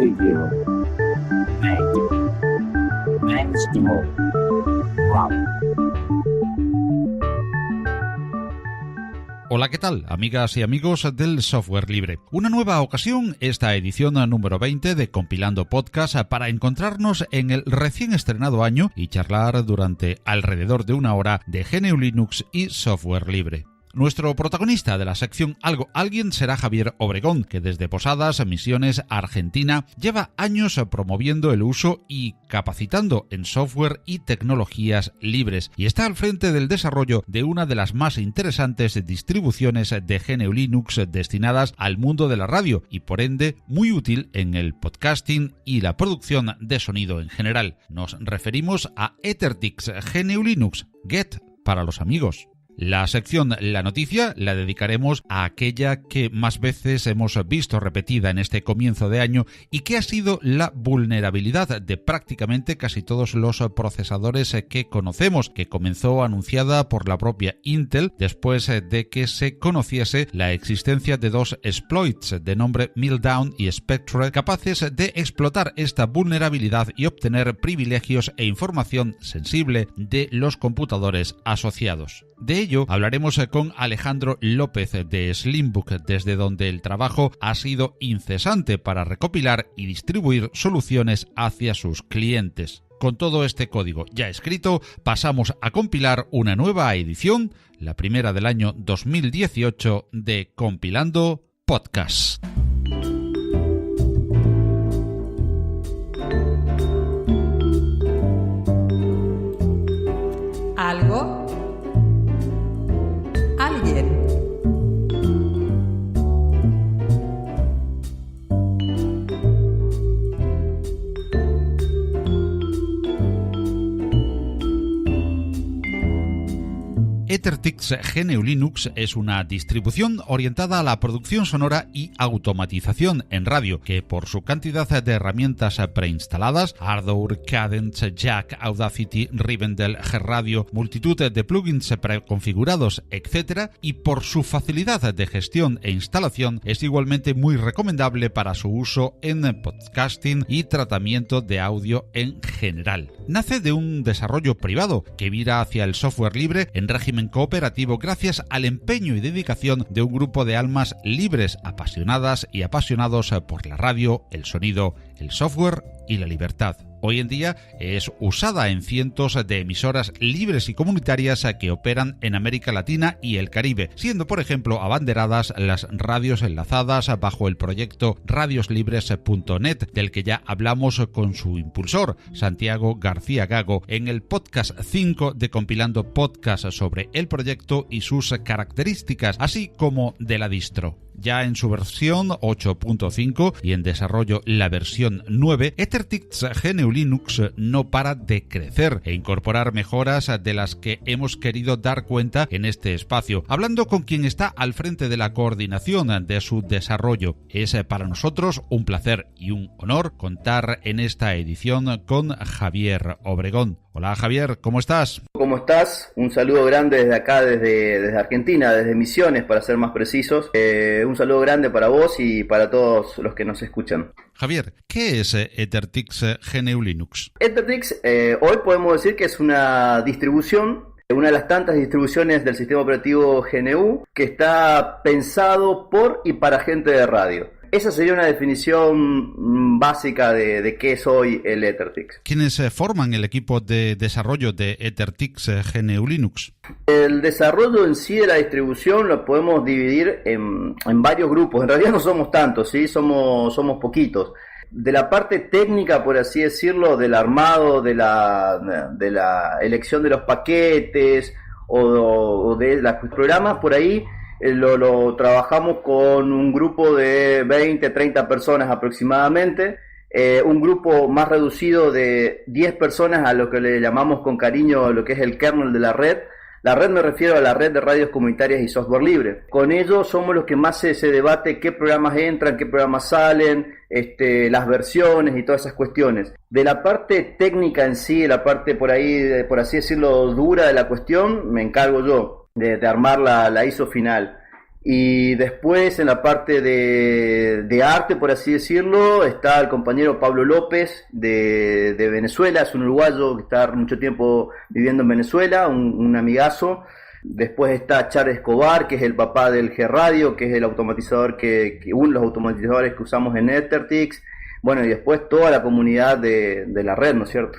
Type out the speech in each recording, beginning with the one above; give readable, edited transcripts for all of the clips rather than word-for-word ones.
Radio. Mainstream. Hola, ¿qué tal, amigas y amigos del software libre? Una nueva ocasión, esta edición número 20 de Compilando Podcast, para encontrarnos en el recién estrenado año y charlar durante alrededor de una hora de GNU Linux y software libre. Nuestro protagonista de la sección Algo Alguien será Javier Obregón, que desde Posadas, Misiones, Argentina, lleva años promoviendo el uso y capacitando en software y tecnologías libres, y está al frente del desarrollo de una de las más interesantes distribuciones de GNU Linux destinadas al mundo de la radio y por ende muy útil en el podcasting y la producción de sonido en general. Nos referimos a EtherTix GNU Linux, Get para los amigos. La sección La Noticia la dedicaremos a aquella que más veces hemos visto repetida en este comienzo de año y que ha sido la vulnerabilidad de prácticamente casi todos los procesadores que conocemos, que comenzó anunciada por la propia Intel después de que se conociese la existencia de dos exploits de nombre Meltdown y Spectre capaces de explotar esta vulnerabilidad y obtener privilegios e información sensible de los computadores asociados. De ello hablaremos con Alejandro López de Slimbook, desde donde el trabajo ha sido incesante para recopilar y distribuir soluciones hacia sus clientes. Con todo este código ya escrito, pasamos a compilar una nueva edición, la primera del año 2018 de Compilando Podcast. Algo Alguien. EtherTix GNU Linux es una distribución orientada a la producción sonora y automatización en radio, que por su cantidad de herramientas preinstaladas, Ardour, Cadence, Jack, Audacity, Rivendell, G-Radio, multitud de plugins preconfigurados, etc., y por su facilidad de gestión e instalación, es igualmente muy recomendable para su uso en podcasting y tratamiento de audio en general. Nace de un desarrollo privado que vira hacia el software libre en régimen cooperativo gracias al empeño y dedicación de un grupo de almas libres, apasionadas y apasionados por la radio, el sonido, el software y la libertad. Hoy en día es usada en cientos de emisoras libres y comunitarias que operan en América Latina y el Caribe, siendo por ejemplo abanderadas las radios enlazadas bajo el proyecto radioslibres.net, del que ya hablamos con su impulsor, Santiago García Gago, en el podcast 5 de Compilando Podcast sobre el proyecto y sus características, así como de la distro. Ya en su versión 8.5 y en desarrollo la versión 9, EtherTix GNU Linux no para de crecer e incorporar mejoras de las que hemos querido dar cuenta en este espacio, hablando con quien está al frente de la coordinación de su desarrollo. Es para nosotros un placer y un honor contar en esta edición con Javier Obregón. Hola Javier, ¿cómo estás? ¿Cómo estás? Un saludo grande desde acá, desde Argentina, desde Misiones para ser más precisos. Un saludo grande para vos y para todos los que nos escuchan. Javier, ¿qué es EtherTix GNU Linux? EtherTix hoy podemos decir que es una distribución, una de las tantas distribuciones del sistema operativo GNU que está pensado por y para gente de radio. Esa sería una definición básica de qué es hoy el EtherTix. ¿Quiénes forman el equipo de desarrollo de EtherTix GNU Linux? El desarrollo en sí de la distribución lo podemos dividir en varios grupos. En realidad no somos tantos, ¿sí? Somos poquitos. De la parte técnica, por así decirlo, del armado, de la elección de los paquetes o de los programas, por ahí lo trabajamos con un grupo de 20, 30 personas aproximadamente, un grupo más reducido de 10 personas a lo que le llamamos con cariño lo que es el kernel de la red. La red me refiero a la red de radios comunitarias y software libre. Con ello somos los que más se debate qué programas entran, qué programas salen, las versiones y todas esas cuestiones. De la parte técnica en sí, de la parte por ahí, por así decirlo, dura de la cuestión, me encargo yo de armar la ISO final. Y después en la parte de arte, por así decirlo, está el compañero Pablo López de Venezuela, es un uruguayo que está mucho tiempo viviendo en Venezuela, un amigazo. Después está Charles Escobar, que es el papá del G-Radio, que es el automatizador uno de los automatizadores que usamos en Ethertix. Bueno, y después toda la comunidad de la red, ¿no es cierto?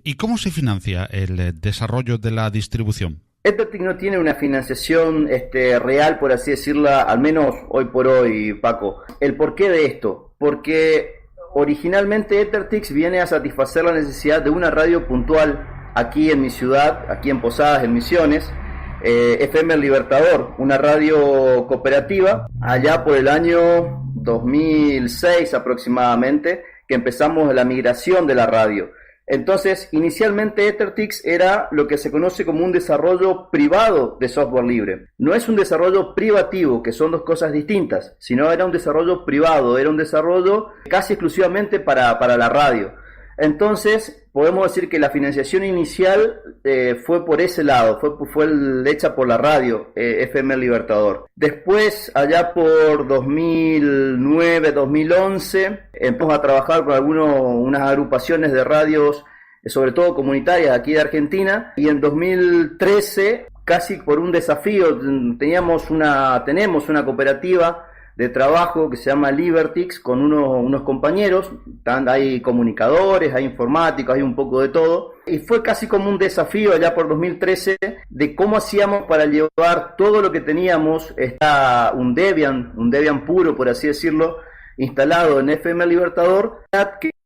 ¿Y cómo se financia el desarrollo de la distribución? Ethertix no tiene una financiación real, por así decirla, al menos hoy por hoy, Paco. ¿El porqué de esto? Porque originalmente Ethertix viene a satisfacer la necesidad de una radio puntual aquí en mi ciudad, aquí en Posadas, en Misiones, FM El Libertador, una radio cooperativa, allá por el año 2006 aproximadamente, que empezamos la migración de la radio. Entonces, inicialmente Ethertix era lo que se conoce como un desarrollo privado de software libre. No es un desarrollo privativo, que son dos cosas distintas, sino era un desarrollo privado, era un desarrollo casi exclusivamente para la radio. Entonces, podemos decir que la financiación inicial fue por ese lado, fue hecha por la radio, FM El Libertador. Después, allá por 2009-2011, empezamos a trabajar con unas agrupaciones de radios, sobre todo comunitarias aquí de Argentina, y en 2013, casi por un desafío, tenemos una cooperativa de trabajo que se llama Libertix con unos compañeros, hay comunicadores, hay informáticos, hay un poco de todo, y fue casi como un desafío allá por 2013 de cómo hacíamos para llevar todo lo que teníamos, un Debian puro, por así decirlo, instalado en FM Libertador,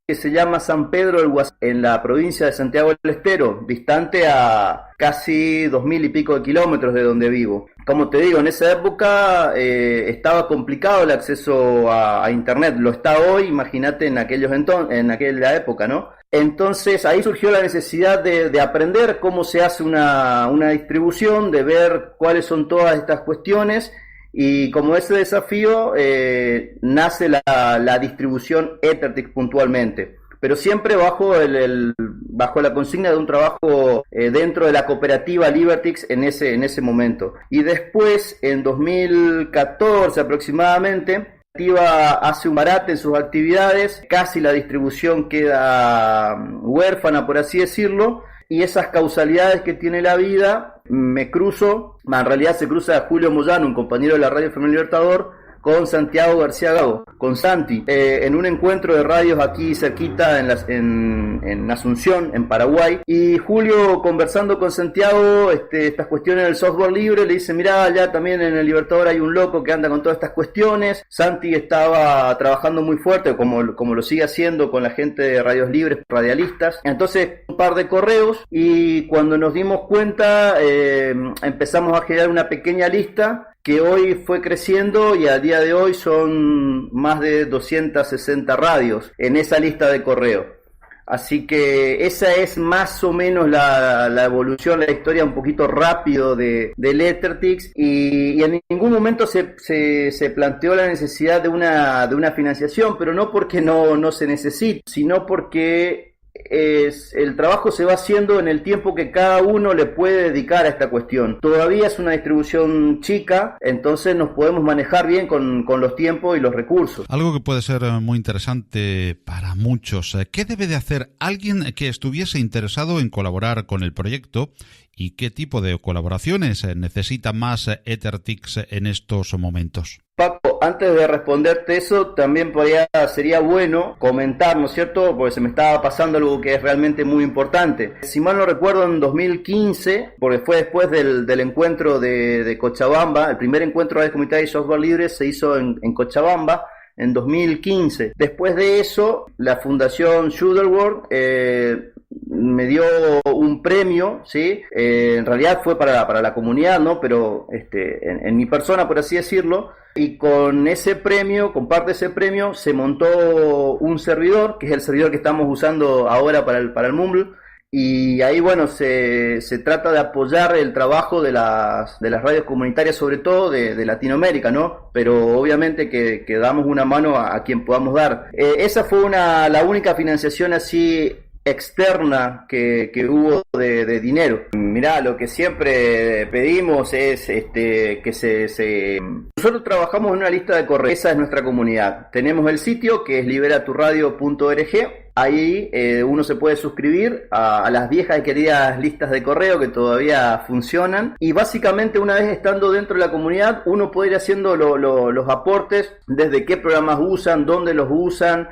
que se llama San Pedro del Guasú, en la provincia de Santiago del Estero, distante a casi 2000 y pico de kilómetros de donde vivo. Como te digo, en esa época estaba complicado el acceso a internet, lo está hoy, imagínate en aquella época, ¿no? Entonces ahí surgió la necesidad de aprender cómo se hace una distribución, de ver cuáles son todas estas cuestiones. Y como ese desafío nace la distribución Ethertix puntualmente, pero siempre bajo la consigna de un trabajo dentro de la cooperativa Libertix en ese momento. Y después, en 2014 aproximadamente, la cooperativa hace un parate en sus actividades, casi la distribución queda huérfana, por así decirlo. Y esas causalidades que tiene la vida, en realidad se cruza Julio Moyano, un compañero de la radio FM Libertador, con Santiago García Gago, con Santi, en un encuentro de radios aquí cerquita en Asunción, en Paraguay, y Julio, conversando con Santiago estas cuestiones del software libre, le dice: mirá, allá también en el Libertador hay un loco que anda con todas estas cuestiones. Santi estaba trabajando muy fuerte, como lo sigue haciendo con la gente de radios libres, radialistas. Entonces, un par de correos, y cuando nos dimos cuenta, empezamos a generar una pequeña lista que hoy fue creciendo, y a día de hoy son más de 260 radios en esa lista de correo. Así que esa es más o menos la evolución, la historia un poquito rápido del Ethertix, y en ningún momento se planteó la necesidad de una financiación, pero no porque no se necesite, sino porque el trabajo se va haciendo en el tiempo que cada uno le puede dedicar a esta cuestión. Todavía es una distribución chica, entonces nos podemos manejar bien con los tiempos y los recursos. Algo que puede ser muy interesante para muchos. ¿Qué debe de hacer alguien que estuviese interesado en colaborar con el proyecto? ¿Y qué tipo de colaboraciones necesita más Ethertix en estos momentos? Paco, antes de responderte eso, también sería bueno comentar, ¿no es cierto? Porque se me estaba pasando algo que es realmente muy importante. Si mal no recuerdo, en 2015, porque fue después del encuentro de Cochabamba, el primer encuentro de comunidad de software libre se hizo en Cochabamba en 2015. Después de eso, la Fundación Shuttleworth me dio un premio, ¿sí? En realidad fue para la comunidad, ¿no? Pero en mi persona, por así decirlo. Y con ese premio, con parte de ese premio, se montó un servidor, que es el servidor que estamos usando ahora para el Mumble. Y ahí, bueno, se trata de apoyar el trabajo de las radios comunitarias, sobre todo de Latinoamérica, ¿no? Pero obviamente que damos una mano a quien podamos dar. Esa fue la única financiación así externa que hubo de dinero. Mirá, lo que siempre pedimos es que nosotros trabajamos en una lista de correo, esa es nuestra comunidad. Tenemos el sitio que es liberaturradio.org. Ahí uno se puede suscribir a las viejas y queridas listas de correo que todavía funcionan, y básicamente una vez estando dentro de la comunidad uno puede ir haciendo los aportes, desde qué programas usan, dónde los usan,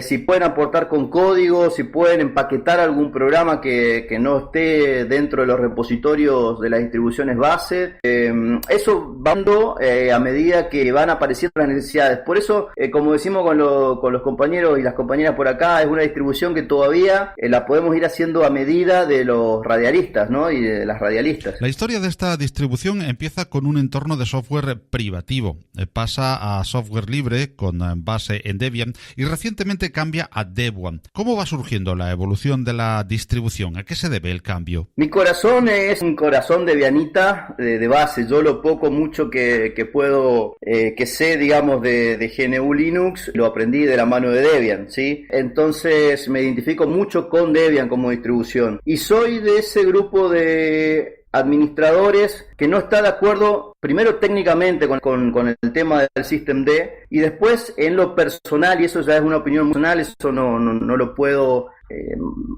si pueden aportar con código, si pueden empaquetar algún programa que no esté dentro de los repositorios de las distribuciones base. Eso va dando a medida que van apareciendo las necesidades. Por eso, como decimos con los compañeros y las compañeras por acá, es una distribución que todavía la podemos ir haciendo a medida de los radialistas, ¿no? Y de las radialistas. La historia de esta distribución empieza con un entorno de software privativo. Pasa a software libre con base en Debian y recientemente cambia a Devuan. ¿Cómo va surgiendo la evolución de la distribución? ¿A qué se debe el cambio? Mi corazón es un corazón debianita de base. Yo lo poco mucho que puedo, que sé, digamos, de GNU Linux, lo aprendí de la mano de Debian, ¿sí? Entonces me identifico mucho con Debian como distribución. Y soy de ese grupo de administradores que no está de acuerdo, primero técnicamente con el tema del Systemd, y después en lo personal, y eso ya es una opinión personal, eso no lo puedo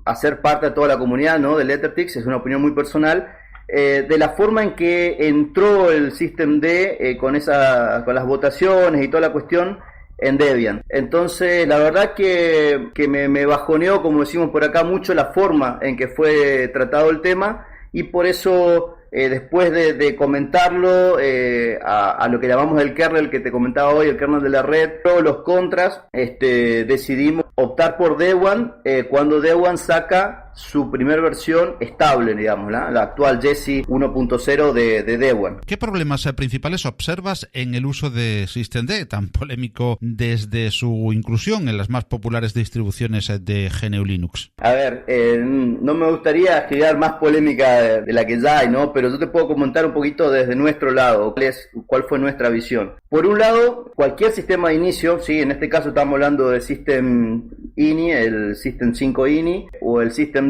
hacer parte de toda la comunidad, ¿no?, de Lettertix, es una opinión muy personal, de la forma en que entró el Systemd con las votaciones y toda la cuestión en Debian. Entonces la verdad que me bajoneó, como decimos por acá, mucho la forma en que fue tratado el tema. Y por eso, después de comentarlo a lo que llamamos el kernel que te comentaba hoy, el kernel de la red, todos los contras, decidimos optar por Devuan cuando Devuan saca su primer versión estable, digamos, la actual Jessie 1.0 de Devuan. ¿Qué problemas principales observas en el uso de Systemd, tan polémico desde su inclusión en las más populares distribuciones de GNU Linux? A ver, no me gustaría crear más polémica de la que ya hay, ¿no? Pero yo te puedo comentar un poquito desde nuestro lado, cuál fue nuestra visión. Por un lado, cualquier sistema de inicio, sí, en este caso estamos hablando del System INI, el System 5 INI o el Systemd.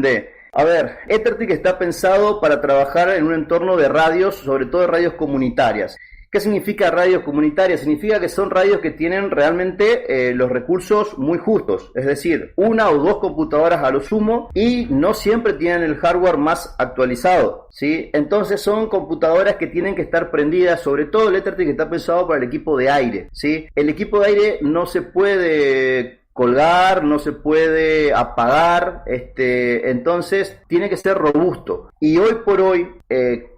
A ver, Ethertix está pensado para trabajar en un entorno de radios, sobre todo de radios comunitarias. ¿Qué significa radios comunitarias? Significa que son radios que tienen realmente los recursos muy justos, es decir, una o dos computadoras a lo sumo, y no siempre tienen el hardware más actualizado, ¿sí? Entonces son computadoras que tienen que estar prendidas, sobre todo el Ethertix está pensado para el equipo de aire, ¿sí? El equipo de aire no se puede colgar, no se puede apagar, entonces tiene que ser robusto. Y hoy por hoy,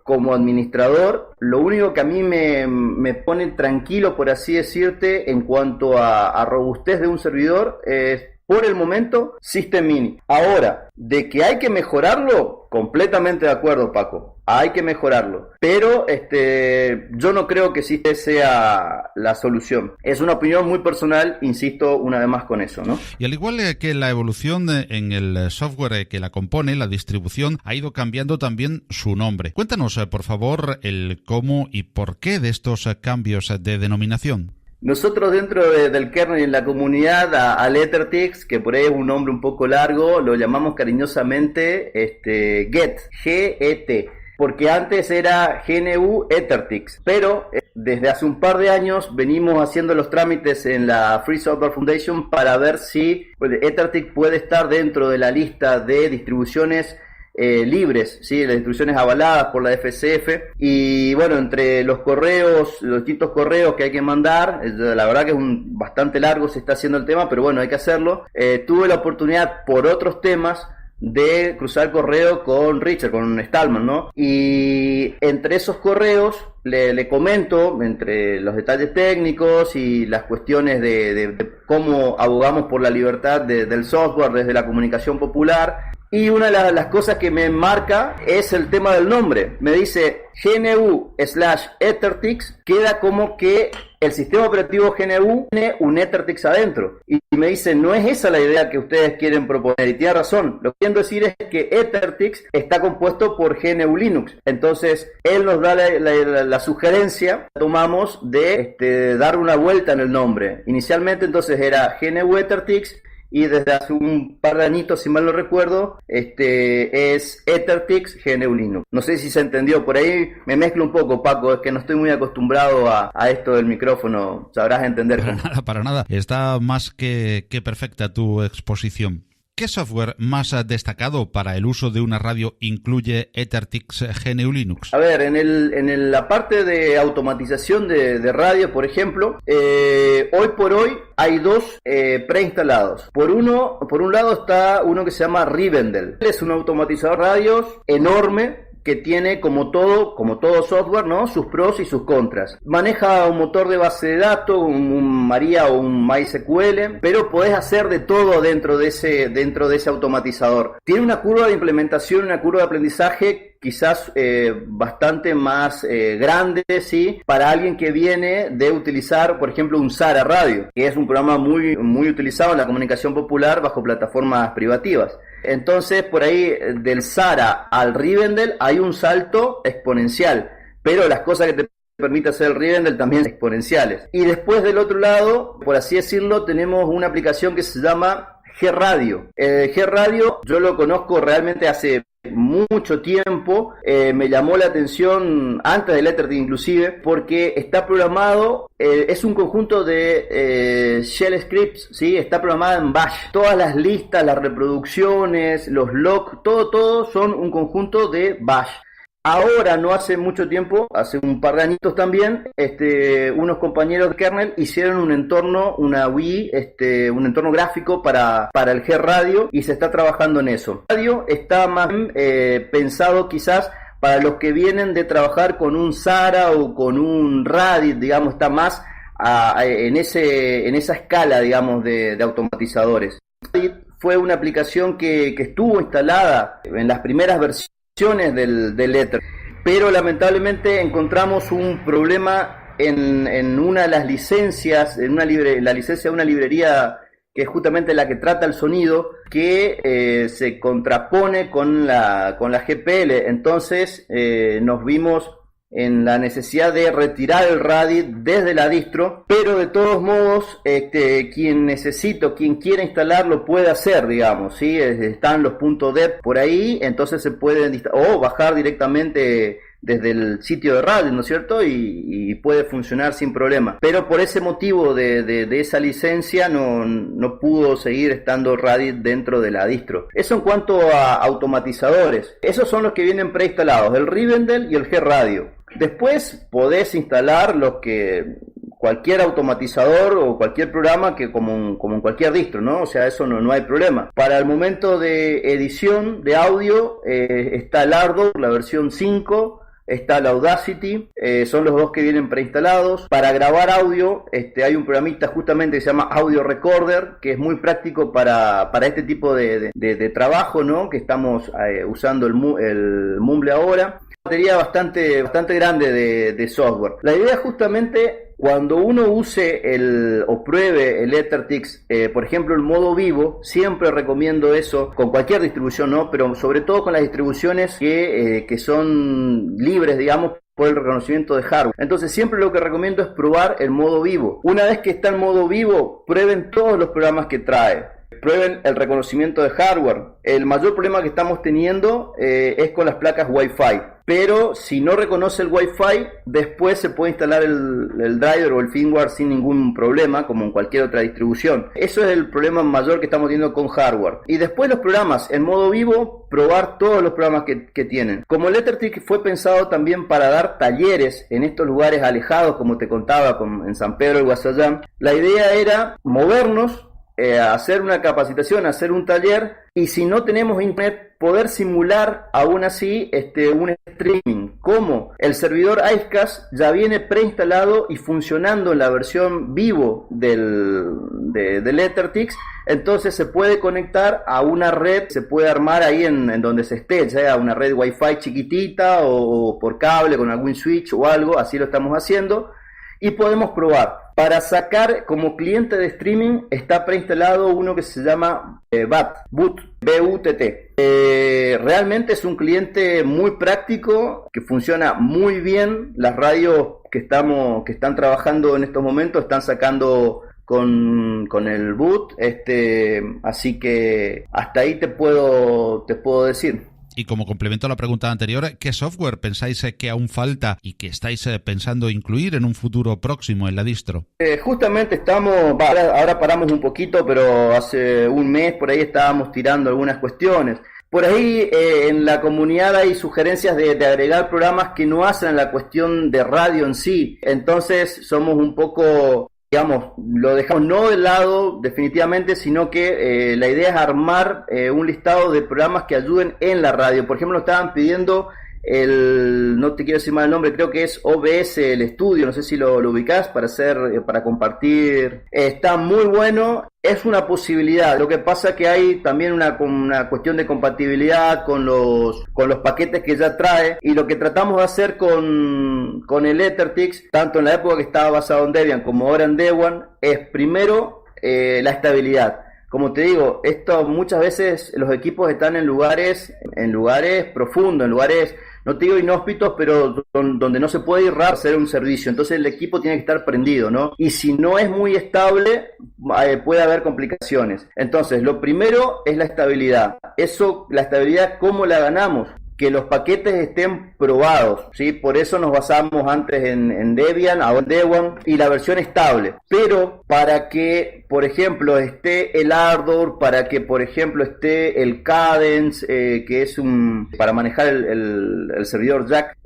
como administrador, lo único que a mí me pone tranquilo, por así decirte, en cuanto a robustez de un servidor, es, por el momento, System INI. Ahora, de que hay que mejorarlo, completamente de acuerdo, Paco. Hay que mejorarlo. Pero yo no creo que System sea la solución. Es una opinión muy personal, insisto una vez más con eso, ¿no? Y al igual que la evolución en el software que la compone, la distribución ha ido cambiando también su nombre. Cuéntanos, por favor, el cómo y por qué de estos cambios de denominación. Nosotros dentro del kernel y en la comunidad a Lettertix, que por ahí es un nombre un poco largo, lo llamamos cariñosamente GET, G-E-T, porque antes era GNU Ethertix, pero desde hace un par de años venimos haciendo los trámites en la Free Software Foundation para ver si Ethertix puede estar dentro de la lista de distribuciones libres, ¿sí? Las instrucciones avaladas por la FCF. Y bueno, entre los correos, los distintos correos que hay que mandar, la verdad que es bastante largo, se está haciendo el tema, pero bueno, hay que hacerlo. Tuve la oportunidad por otros temas de cruzar correo con Richard, con Stallman, ¿no? Y entre esos correos le comento, entre los detalles técnicos y las cuestiones de cómo abogamos por la libertad del software desde la comunicación popular. Y una de las cosas que me marca es el tema del nombre. Me dice GNU/Ethertix, queda como que el sistema operativo GNU tiene un Ethertix adentro. Y me dice, no es esa la idea que ustedes quieren proponer. Y tiene razón. Lo que quiero decir es que Ethertix está compuesto por GNU Linux. Entonces, él nos da la sugerencia, tomamos de dar una vuelta en el nombre. Inicialmente entonces era GNU Ethertix, y desde hace un par de añitos, si mal no recuerdo, es EtherTix GNU Linux. No sé si se entendió, por ahí me mezclo un poco, Paco, es que no estoy muy acostumbrado a esto del micrófono, sabrás entender. Para nada, está más que perfecta tu exposición. ¿Qué software más destacado para el uso de una radio incluye EtherTix GNU Linux? A ver, en la parte de automatización de radio, por ejemplo, hoy por hoy hay dos preinstalados. Por un lado está uno que se llama Rivendell. Es un automatizador de radios enorme, que tiene como todo software, ¿no?, sus pros y sus contras. Maneja un motor de base de datos, un Maria o un MySQL, pero podés hacer de todo dentro de ese automatizador. Tiene una curva de implementación, una curva de aprendizaje quizás bastante más grande, ¿sí?, para alguien que viene de utilizar, por ejemplo, un SARA Radio, que es un programa muy, muy utilizado en la comunicación popular bajo plataformas privativas. Entonces, por ahí, del SARA al Rivendell hay un salto exponencial, pero las cosas que te permite hacer el Rivendell también son exponenciales. Y después, del otro lado, por así decirlo, tenemos una aplicación que se llama G-Radio. G-Radio yo lo conozco realmente hace mucho tiempo, me llamó la atención antes del EtherTix inclusive, porque está programado, es un conjunto de shell scripts, ¿sí? Está programado en Bash. Todas las listas, las reproducciones, los logs, todo son un conjunto de Bash. Ahora, no hace mucho tiempo, hace un par de añitos también, unos compañeros de kernel hicieron un entorno, una UI, un entorno gráfico para el G-Radio, y se está trabajando en eso. El radio está más pensado quizás para los que vienen de trabajar con un SARA o con un Radit, digamos, está más en esa escala, digamos, de automatizadores. Radit fue una aplicación que estuvo instalada en las primeras versiones del Ether, pero lamentablemente encontramos un problema en una de las licencias, la licencia de una librería que es justamente la que trata el sonido, que se contrapone con la GPL. Entonces nos vimos en la necesidad de retirar el Radit desde la distro, pero de todos modos quien quiera instalarlo puede hacer, digamos, ¿sí? Están los .deb por ahí, entonces se pueden o bajar directamente desde el sitio de Radit, ¿no es cierto? Y puede funcionar sin problema. Pero por ese motivo de esa licencia no pudo seguir estando Radit dentro de la distro. Eso en cuanto a automatizadores. Esos son los que vienen preinstalados, el Rivendell y el G-Radio. Después podés instalar cualquier automatizador o cualquier programa que como en cualquier distro, ¿no? O sea, eso no hay problema. Para el momento de edición de audio está el Ardour, la versión 5, está la Audacity, son los dos que vienen preinstalados. Para grabar audio hay un programita justamente que se llama Audio Recorder, que es muy práctico para este tipo de trabajo, ¿no?, que estamos usando el Mumble ahora. Batería bastante grande de software. La idea justamente, cuando uno use o pruebe el EtherTix, por ejemplo el modo vivo, siempre recomiendo eso con cualquier distribución, ¿no?, pero sobre todo con las distribuciones que son libres, digamos, por el reconocimiento de hardware. Entonces siempre lo que recomiendo es probar el modo vivo. Una vez que está en modo vivo, prueben todos los programas que trae. Prueben el reconocimiento de hardware. El mayor problema que estamos teniendo es con las placas Wi-Fi. Pero si no reconoce el Wi-Fi, después se puede instalar el driver o el firmware sin ningún problema, como en cualquier otra distribución. Eso es el problema mayor que estamos teniendo con hardware. Y después los programas en modo vivo, probar todos los programas que tienen. Como el EtherTix fue pensado también para dar talleres en estos lugares alejados, como te contaba, en San Pedro del Guasayán, la idea era movernos, hacer una capacitación, hacer un taller, y si no tenemos internet, poder simular aún así un streaming. Como el servidor Icecast ya viene preinstalado y funcionando en la versión vivo del EtherTix, entonces se puede conectar a una red, se puede armar ahí en donde se esté, ya una red Wi-Fi chiquitita o por cable con algún switch o algo, así lo estamos haciendo, y podemos probar. Para sacar como cliente de streaming está preinstalado uno que se llama BUTT. Realmente es un cliente muy práctico, que funciona muy bien. Las radios que están trabajando en estos momentos están sacando con el boot, así que hasta ahí te puedo decir. Y como complemento a la pregunta anterior, ¿qué software pensáis que aún falta y que estáis pensando incluir en un futuro próximo en la distro? Justamente ahora paramos un poquito, pero hace un mes por ahí estábamos tirando algunas cuestiones. Por ahí en la comunidad hay sugerencias de agregar programas que no hacen la cuestión de radio en sí. Entonces somos un poco, digamos, lo dejamos no de lado definitivamente, sino que la idea es armar un listado de programas que ayuden en la radio. Por ejemplo, nos estaban pidiendo no te quiero decir mal el nombre, creo que es OBS el estudio, no sé si lo ubicás, para compartir. Está muy bueno, es una posibilidad. Lo que pasa que hay también una cuestión de compatibilidad con los paquetes que ya trae, y lo que tratamos de hacer con el EtherTix, tanto en la época que estaba basado en Debian como ahora en Debian, es primero la estabilidad. Como te digo, esto muchas veces los equipos están en lugares profundos, en lugares, no te digo inhóspitos, pero donde no se puede ir raro hacer un servicio. Entonces el equipo tiene que estar prendido, ¿no? Y si no es muy estable, puede haber complicaciones. Entonces, lo primero es la estabilidad. La estabilidad, ¿cómo la ganamos? Que los paquetes estén probados, ¿sí? Por eso nos basamos antes en Debian, ahora en Debian, y la versión estable. Pero para que, por ejemplo, esté el Ardor, para que, por ejemplo, esté el Cadence, que es para manejar el servidor Jack,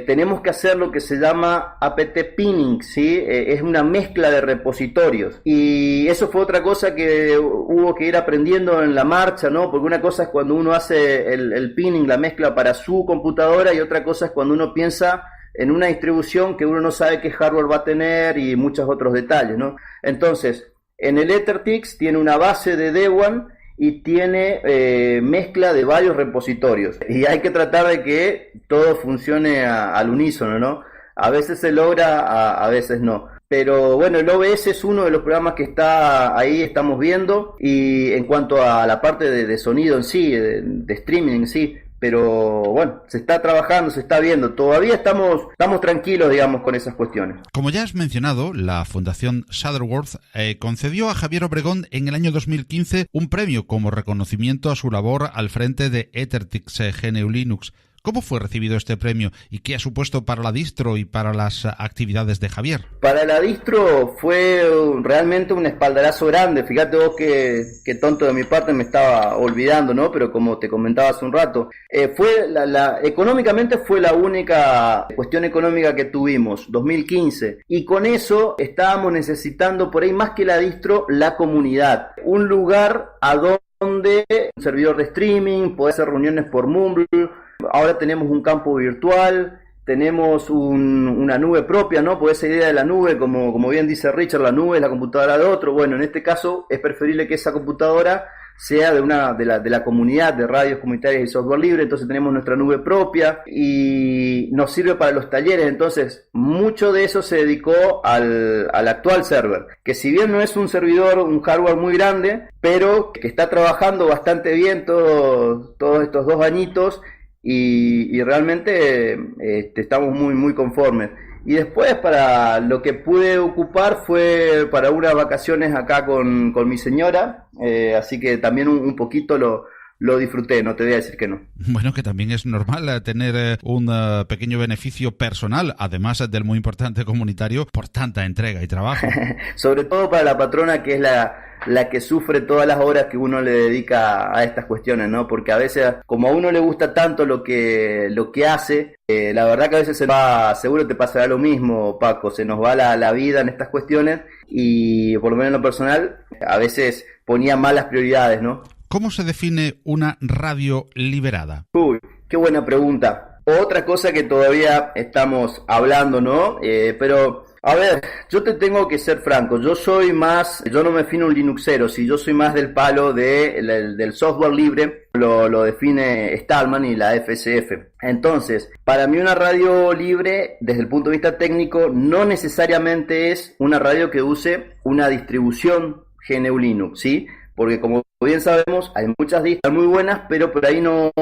tenemos que hacer lo que se llama apt pinning, ¿sí? Es una mezcla de repositorios. Y eso fue otra cosa que hubo que ir aprendiendo en la marcha, ¿no? Porque una cosa es cuando uno hace el pinning, la mezcla para su computadora, y otra cosa es cuando uno piensa en una distribución que uno no sabe qué hardware va a tener y muchos otros detalles, ¿no? Entonces, en el EtherTix tiene una base de Debian y tiene mezcla de varios repositorios, y hay que tratar de que todo funcione al unísono, ¿no? A veces se logra, a veces no. Pero bueno, el OBS es uno de los programas que está ahí, estamos viendo, y en cuanto a la parte de sonido en sí, de streaming en sí, pero bueno, se está trabajando, se está viendo. Todavía estamos tranquilos, digamos, con esas cuestiones. Como ya has mencionado, la Fundación Shutterworth concedió a Javier Obregón en el año 2015 un premio como reconocimiento a su labor al frente de EtherTix GNU Linux. ¿Cómo fue recibido este premio y qué ha supuesto para la distro y para las actividades de Javier? Para la distro fue realmente un espaldarazo grande. Fíjate vos que tonto de mi parte, me estaba olvidando, ¿no? Pero como te comentaba hace un rato, económicamente fue la única cuestión económica que tuvimos, 2015. Y con eso estábamos necesitando, por ahí más que la distro, la comunidad. Un lugar a donde un servidor de streaming, poder hacer reuniones por Mumble. Ahora tenemos un campo virtual, tenemos una nube propia, ¿no? Pues esa idea de la nube, como bien dice Richard, la nube es la computadora de otro. Bueno, en este caso es preferible que esa computadora sea de la comunidad de radios comunitarias y software libre. Entonces tenemos nuestra nube propia y nos sirve para los talleres. Entonces mucho de eso se dedicó al actual server, que si bien no es un servidor, un hardware muy grande, pero que está trabajando bastante bien todos estos 2 añitos. Y realmente estamos muy muy conformes. Y después, para lo que pude ocupar fue para unas vacaciones acá con mi señora, así que también un poquito lo disfruté, no te voy a decir que no. Bueno, que también es normal tener un pequeño beneficio personal, además del muy importante comunitario, por tanta entrega y trabajo. Sobre todo para la patrona, que es la que sufre todas las horas que uno le dedica a estas cuestiones, ¿no? Porque a veces, como a uno le gusta tanto lo que hace, la verdad que a veces seguro te pasará lo mismo, Paco, se nos va la vida en estas cuestiones, y por lo menos en lo personal, a veces ponía malas prioridades, ¿no? ¿Cómo se define una radio liberada? Uy, qué buena pregunta. Otra cosa que todavía estamos hablando, ¿no? Pero, a ver, yo te tengo que ser franco. Yo no me defino un Linuxero, si yo soy más del palo del software libre, lo define Stallman y la FSF. Entonces, para mí una radio libre, desde el punto de vista técnico, no necesariamente es una radio que use una distribución GNU Linux, ¿sí? Porque como bien sabemos, hay muchas distros muy buenas, pero por ahí no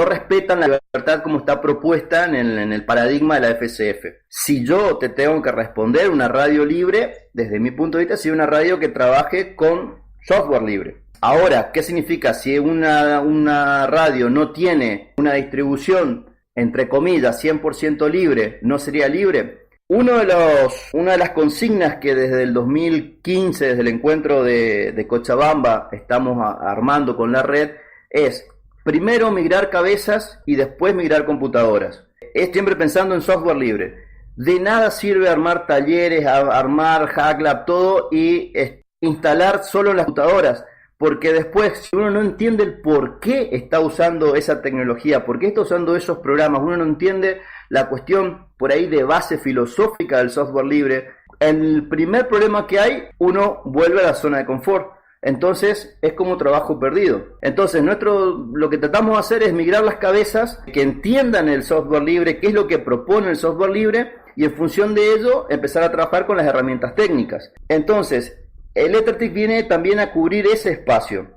respetan la libertad como está propuesta en el paradigma de la FCF. Si yo te tengo que responder, una radio libre, desde mi punto de vista, sería una radio que trabaje con software libre. Ahora, ¿qué significa? Si una radio no tiene una distribución, entre comillas, 100% libre, ¿no sería libre? Una de las consignas que desde el 2015, desde el encuentro de Cochabamba, estamos armando con la red, es primero migrar cabezas y después migrar computadoras. Es siempre pensando en software libre. De nada sirve armar talleres, armar HackLab, todo y instalar solo las computadoras, porque después, si uno no entiende el por qué está usando esa tecnología, por qué está usando esos programas, uno no entiende la cuestión por ahí de base filosófica del software libre, el primer problema que hay, uno vuelve a la zona de confort. Entonces es como trabajo perdido. Entonces lo que tratamos de hacer es migrar las cabezas que entiendan el software libre, qué es lo que propone el software libre, y en función de ello empezar a trabajar con las herramientas técnicas. Entonces el Ethertic viene también a cubrir ese espacio.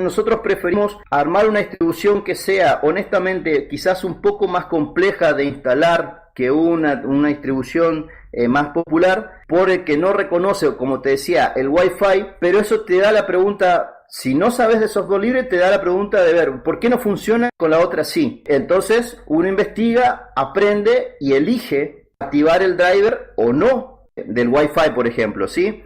Nosotros preferimos armar una distribución que sea, honestamente, quizás un poco más compleja de instalar que una distribución más popular, porque no reconoce, como te decía, el Wi-Fi, pero eso te da la pregunta, si no sabes de software libre, te da la pregunta de ver, ¿por qué no funciona con la otra sí? Entonces, uno investiga, aprende y elige activar el driver o no del Wi-Fi, por ejemplo, ¿sí?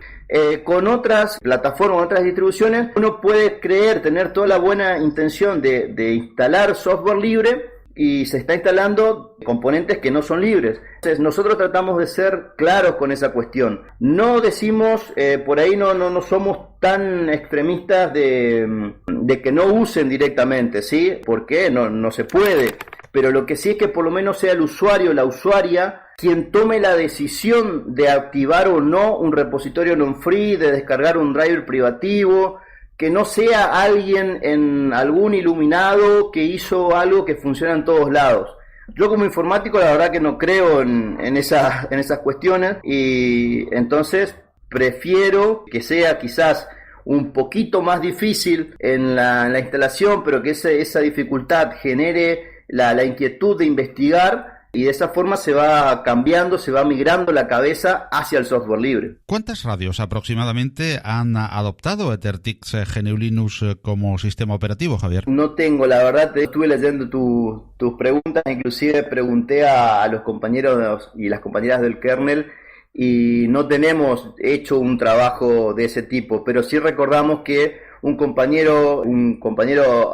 Con otras plataformas, otras distribuciones, uno puede tener toda la buena intención de instalar software libre y se está instalando componentes que no son libres. Entonces nosotros tratamos de ser claros con esa cuestión. No decimos, por ahí no somos tan extremistas de que no usen directamente, ¿sí? Porque no se puede. Pero lo que sí es que por lo menos sea el usuario, la usuaria, quien tome la decisión de activar o no un repositorio non-free, de descargar un driver privativo, que no sea algún iluminado que hizo algo que funciona en todos lados. Yo como informático la verdad que no creo en esas cuestiones, y entonces prefiero que sea quizás un poquito más difícil en la instalación, pero que esa dificultad genere la inquietud de investigar, y de esa forma se va cambiando, se va migrando la cabeza hacia el software libre. ¿Cuántas radios aproximadamente han adoptado EtherTix GNU Linux como sistema operativo, Javier? No tengo, la verdad, estuve leyendo tus preguntas, inclusive pregunté a los compañeros y las compañeras del kernel, y no tenemos hecho un trabajo de ese tipo, pero sí recordamos que un compañero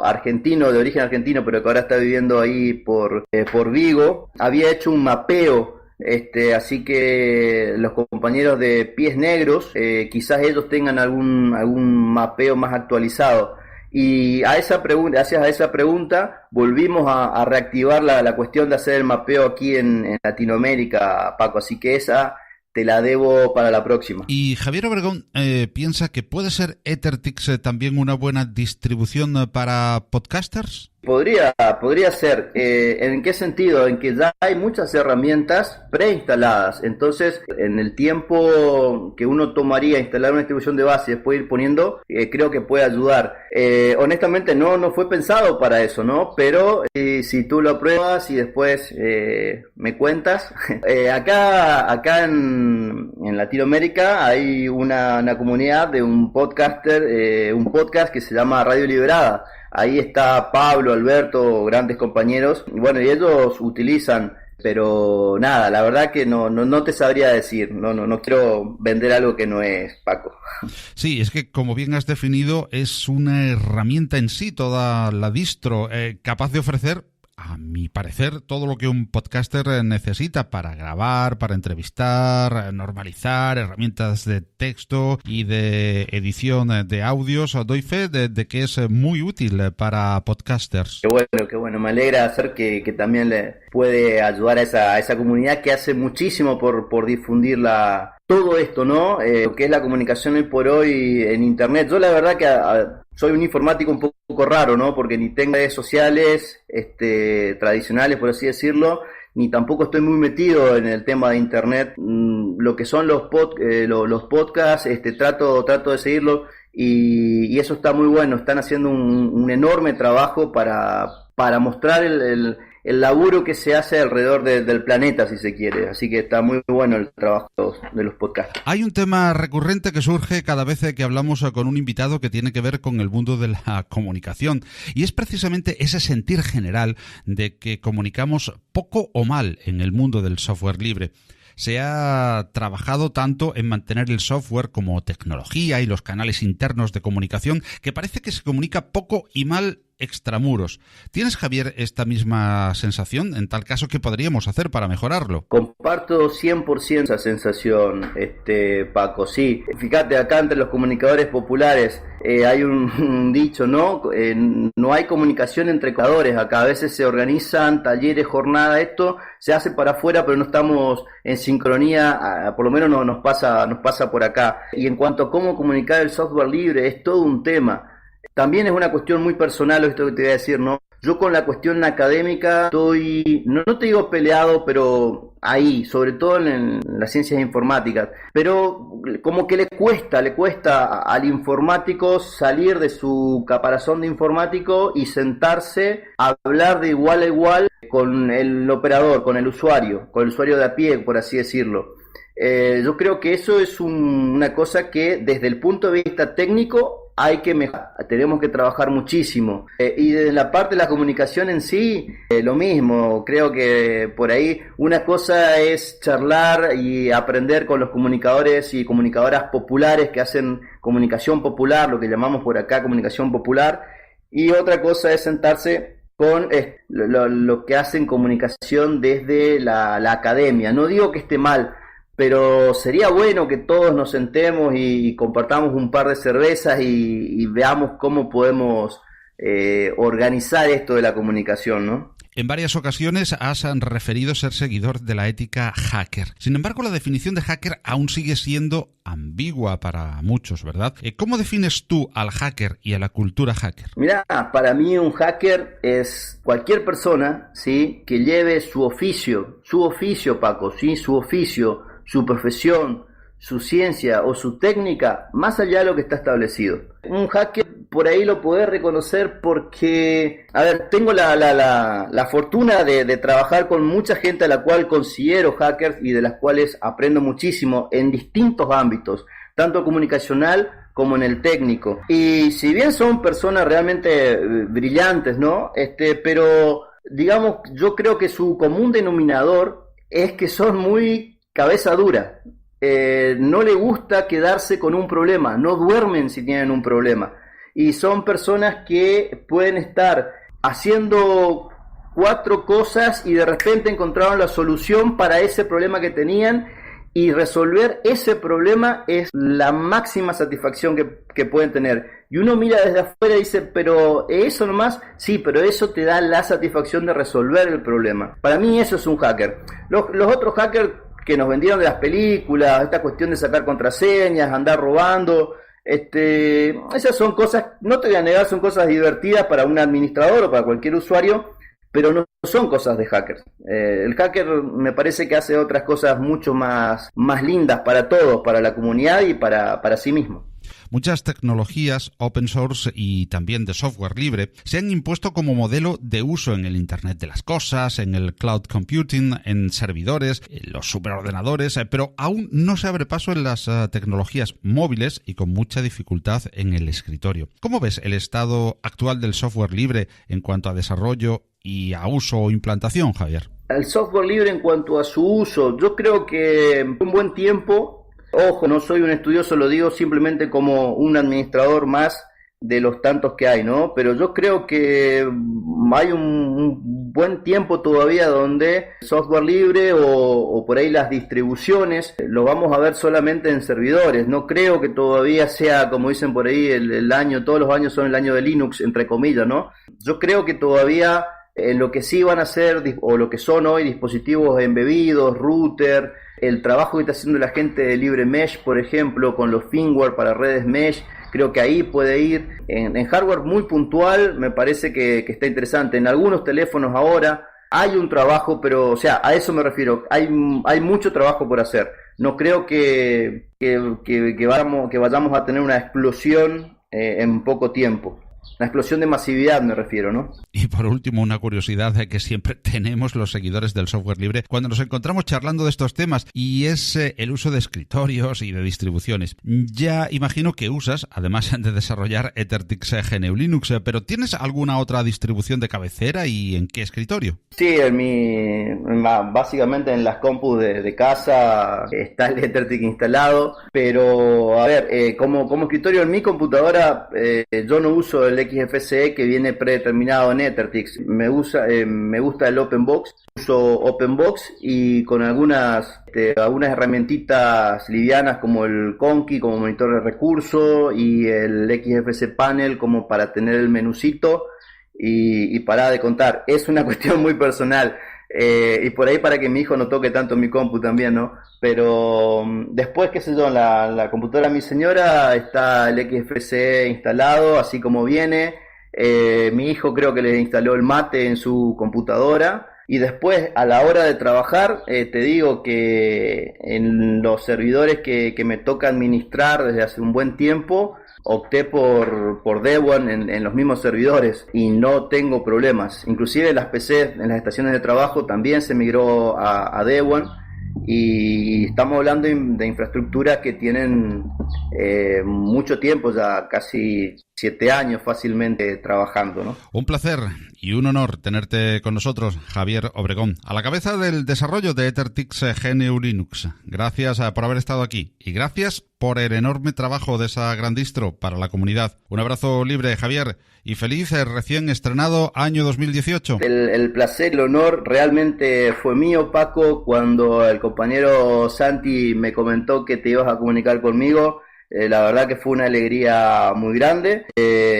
argentino, de origen argentino, pero que ahora está viviendo ahí por Vigo, había hecho un mapeo, así que los compañeros de Pies Negros, quizás ellos tengan algún mapeo más actualizado. Y gracias a esa pregunta, volvimos a reactivar la cuestión de hacer el mapeo aquí en Latinoamérica, Paco, así que esa te la debo para la próxima. Y Javier Obregón piensa que puede ser EtherTix también una buena distribución para podcasters. Podría ser. ¿En qué sentido? En que ya hay muchas herramientas preinstaladas. Entonces, en el tiempo que uno tomaría instalar una distribución de base y después ir poniendo, creo que puede ayudar. Honestamente, no fue pensado para eso, ¿no? Pero si tú lo pruebas y después me cuentas. Acá en Latinoamérica hay una comunidad de un podcast que se llama Radio Liberada. Ahí está Pablo, Alberto, grandes compañeros, y bueno, y ellos utilizan, pero nada, la verdad que no te sabría decir, no quiero vender algo que no es, Paco. Sí, es que como bien has definido, es una herramienta en sí, toda la distro, capaz de ofrecer, a mi parecer, todo lo que un podcaster necesita para grabar, para entrevistar, normalizar, herramientas de texto y de edición de audios. Doy fe de que es muy útil para podcasters. Qué bueno, me alegra saber que también le puede ayudar a esa comunidad que hace muchísimo por difundir todo esto, ¿no? Lo que es la comunicación hoy por hoy en internet. Yo la verdad que soy un informático un poco raro, ¿no? Porque ni tengo redes sociales tradicionales, por así decirlo, ni tampoco estoy muy metido en el tema de internet. Lo que son los podcasts, trato de seguirlo, y eso está muy bueno. Están haciendo un enorme trabajo para mostrar el laburo que se hace alrededor del planeta, si se quiere. Así que está muy bueno el trabajo de los podcasts. Hay un tema recurrente que surge cada vez que hablamos con un invitado que tiene que ver con el mundo de la comunicación, y es precisamente ese sentir general de que comunicamos poco o mal en el mundo del software libre. Se ha trabajado tanto en mantener el software como tecnología y los canales internos de comunicación que parece que se comunica poco y mal extramuros. ¿Tienes, Javier, esta misma sensación? En tal caso, ¿qué podríamos hacer para mejorarlo? Comparto 100% esa sensación, Paco. Sí, fíjate, acá entre los comunicadores populares hay un dicho, ¿no? No hay comunicación entre comunicadores. Acá a veces se organizan talleres, jornadas, esto se hace para afuera, pero no estamos en sincronía, por lo menos no nos pasa por acá. Y en cuanto a cómo comunicar el software libre, es todo un tema. También es una cuestión muy personal esto que te voy a decir, ¿no? Yo con la cuestión académica estoy, no te digo peleado, pero ahí, sobre todo en las ciencias informáticas, pero como que le cuesta al informático salir de su caparazón de informático y sentarse a hablar de igual a igual con el operador, con el usuario de a pie, por así decirlo. Yo creo que eso es una cosa que desde el punto de vista técnico hay que mejorar, tenemos que trabajar muchísimo. Y desde la parte de la comunicación en sí, lo mismo. Creo que por ahí una cosa es charlar y aprender con los comunicadores y comunicadoras populares que hacen comunicación popular, lo que llamamos por acá comunicación popular, y otra cosa es sentarse con lo que hacen comunicación desde la academia. No digo que esté mal, pero sería bueno que todos nos sentemos y compartamos un par de cervezas y veamos cómo podemos organizar esto de la comunicación, ¿no? En varias ocasiones has referido ser seguidor de la ética hacker. Sin embargo, la definición de hacker aún sigue siendo ambigua para muchos, ¿verdad? ¿Cómo defines tú al hacker y a la cultura hacker? Mira, para mí un hacker es cualquier persona, ¿sí?, que lleve su oficio, Paco, ¿sí?, su oficio, su profesión, su ciencia o su técnica más allá de lo que está establecido. Un hacker por ahí lo podés reconocer porque, a ver, tengo la fortuna de trabajar con mucha gente a la cual considero hackers y de las cuales aprendo muchísimo en distintos ámbitos, tanto comunicacional como en el técnico. Y si bien son personas realmente brillantes, ¿no? Pero digamos, yo creo que su común denominador es que son muy cabeza dura. No le gusta quedarse con un problema, no duermen si tienen un problema, y son personas que pueden estar haciendo 4 cosas y de repente encontraron la solución para ese problema que tenían, y resolver ese problema es la máxima satisfacción que pueden tener. Y uno mira desde afuera y dice, pero ¿eso nomás? Sí, pero eso te da la satisfacción de resolver el problema. Para mí eso es un hacker. Los otros hackers que nos vendieron de las películas, esta cuestión de sacar contraseñas, andar robando, esas son cosas, no te voy a negar, son cosas divertidas para un administrador o para cualquier usuario, pero no son cosas de hackers. El hacker me parece que hace otras cosas mucho más lindas para todos, para la comunidad y para sí mismo. Muchas tecnologías open source y también de software libre se han impuesto como modelo de uso en el Internet de las cosas, en el cloud computing, en servidores, en los superordenadores, pero aún no se abre paso en las tecnologías móviles y con mucha dificultad en el escritorio. ¿Cómo ves el estado actual del software libre en cuanto a desarrollo y a uso o implantación, Javier? El software libre en cuanto a su uso, yo creo que un buen tiempo. Ojo, no soy un estudioso, lo digo simplemente como un administrador más de los tantos que hay, ¿no? Pero yo creo que hay un buen tiempo todavía donde software libre o por ahí las distribuciones lo vamos a ver solamente en servidores. No creo que todavía sea, como dicen por ahí, el año, todos los años son el año de Linux, entre comillas, ¿no? Yo creo que todavía lo que sí van a ser, o lo que son hoy, dispositivos embebidos, router, el trabajo que está haciendo la gente de LibreMesh, por ejemplo, con los firmware para redes mesh, creo que ahí puede ir. En hardware muy puntual me parece que está interesante. En algunos teléfonos ahora hay un trabajo, pero, o sea, a eso me refiero, hay mucho trabajo por hacer. no creo que vayamos a tener una explosión en poco tiempo. Una explosión de masividad me refiero, ¿no? Y por último, una curiosidad que siempre tenemos los seguidores del software libre cuando nos encontramos charlando de estos temas, y es el uso de escritorios y de distribuciones. Ya imagino que usas, además de desarrollar EtherTix GNU Linux, pero ¿tienes alguna otra distribución de cabecera y en qué escritorio? Sí, básicamente en las compus de casa está el EtherTix instalado, pero a ver, como escritorio en mi computadora yo no uso el XFCE que viene predeterminado en EtherTix. Me gusta el OpenBox, uso OpenBox y con algunas herramientitas livianas como el Conky como monitor de recursos y el XFCE Panel como para tener el menucito y parar de contar. Es una cuestión muy personal. Y por ahí para que mi hijo no toque tanto mi compu también, ¿no? Pero después, qué sé yo, en la computadora de mi señora está el XFCE instalado, así como viene. Mi hijo creo que le instaló el Mate en su computadora. Y después, a la hora de trabajar, te digo que en los servidores que me toca administrar desde hace un buen tiempo, opté por Debian en los mismos servidores y no tengo problemas. Inclusive las PCs en las estaciones de trabajo también se migró a Debian, y estamos hablando de infraestructuras que tienen mucho tiempo, ya casi 7 años fácilmente trabajando, ¿no? Un placer y un honor tenerte con nosotros, Javier Obregón, a la cabeza del desarrollo de EtherTix GNU Linux. Gracias por haber estado aquí y gracias por el enorme trabajo de esa gran distro para la comunidad. Un abrazo libre, Javier, y feliz recién estrenado año 2018. El placer, el honor realmente fue mío, Paco, cuando el compañero Santi me comentó que te ibas a comunicar conmigo. La verdad que fue una alegría muy grande.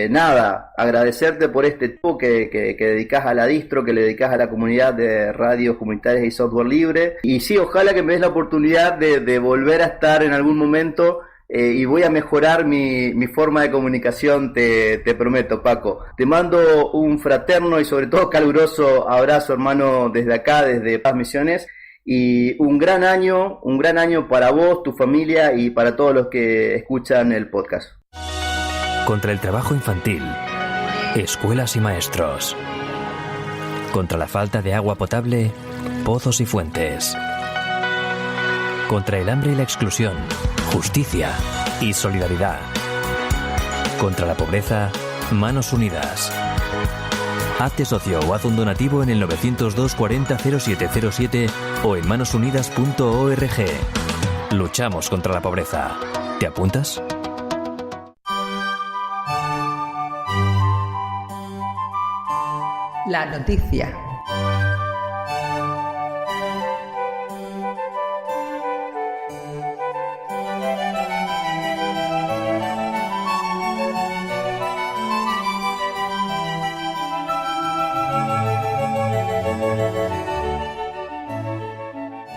Nada, agradecerte por este tiempo que dedicás a la distro, que le dedicás a la comunidad de radios comunitarias y software libre. Y sí, ojalá que me des la oportunidad de volver a estar en algún momento, y voy a mejorar mi forma de comunicación, te prometo, Paco. Te mando un fraterno y sobre todo caluroso abrazo, hermano, desde acá, desde Paz Misiones. Y un gran año para vos, tu familia y para todos los que escuchan el podcast. Contra el trabajo infantil, escuelas y maestros. Contra la falta de agua potable, pozos y fuentes. Contra el hambre y la exclusión, justicia y solidaridad. Contra la pobreza, manos unidas. Hazte socio o haz un donativo en el 902 40 0707 o en manosunidas.org. Luchamos contra la pobreza. ¿Te apuntas? La noticia.